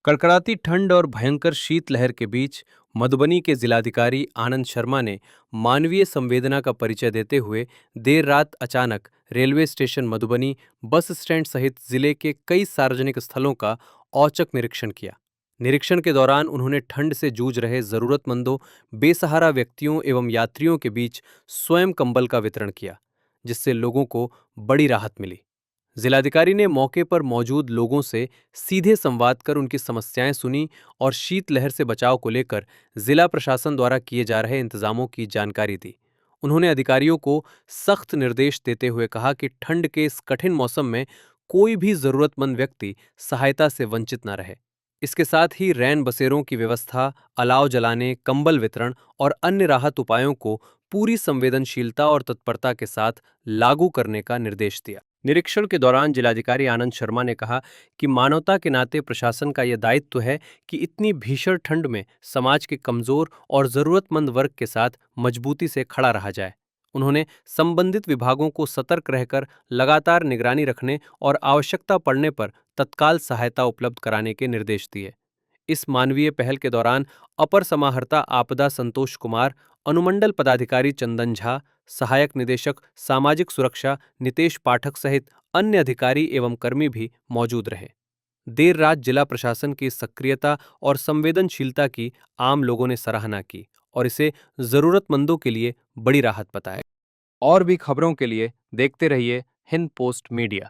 कड़कड़ाती ठंड और भयंकर शीतलहर के बीच मधुबनी के जिलाधिकारी आनंद शर्मा ने मानवीय संवेदना का परिचय देते हुए देर रात अचानक railway station Madhubani, bus stand सहित जिले के कई सार्वजनिक स्थलों का औचक निरीक्षण किया। निरीक्षण के दौरान उन्होंने ठंड से जूझ रहे जरूरतमंदों, बेसहारा व्यक्तियों एवं यात्रियों के बीच स्वयं कंबल का वितरण किया, जिससे लोगों को बड़ी राहत मिली। जिलाधिकारी ने मौके पर मौजूद लोगों से सीधे संवाद कर उनकी समस्याएं सुनी और शीतलहर से बचाव को लेकर जिला प्रशासन द्वारा किए जा रहे इंतजामों की जानकारी दी। उन्होंने अधिकारियों को सख्त निर्देश देते हुए कहा कि ठंड के इस कठिन मौसम में कोई भी जरूरतमंद व्यक्ति सहायता से वंचित न रहे। इसके साथ ही रैन बसेरों की व्यवस्था, अलाव जलाने, कंबल वितरण और अन्य राहत उपायों को पूरी संवेदनशीलता और तत्परता के साथ लागू करने का निर्देश दिया। निरीक्षण के दौरान जिलाधिकारी आनंद शर्मा ने कहा कि मानवता के नाते प्रशासन का यह दायित्व है कि इतनी भीषण ठंड में समाज के कमजोर और जरूरतमंद वर्ग के साथ मजबूती से खड़ा रहा जाए। उन्होंने संबंधित विभागों को सतर्क रहकर लगातार निगरानी रखने और आवश्यकता पड़ने पर तत्काल सहायता उपलब्ध कराने के निर्देश दिए। इस मानवीय पहल के दौरान अपर समाहर्ता आपदा संतोष कुमार, अनुमंडल पदाधिकारी चंदन झा, सहायक निदेशक सामाजिक सुरक्षा नितेश पाठक सहित अन्य अधिकारी एवं कर्मी भी मौजूद रहे। देर रात जिला प्रशासन की सक्रियता और संवेदनशीलता की आम लोगों ने सराहना की और इसे जरूरतमंदों के लिए बड़ी राहत बताया। और भी खबरों के लिए देखते रहिए हिंद पोस्ट मीडिया।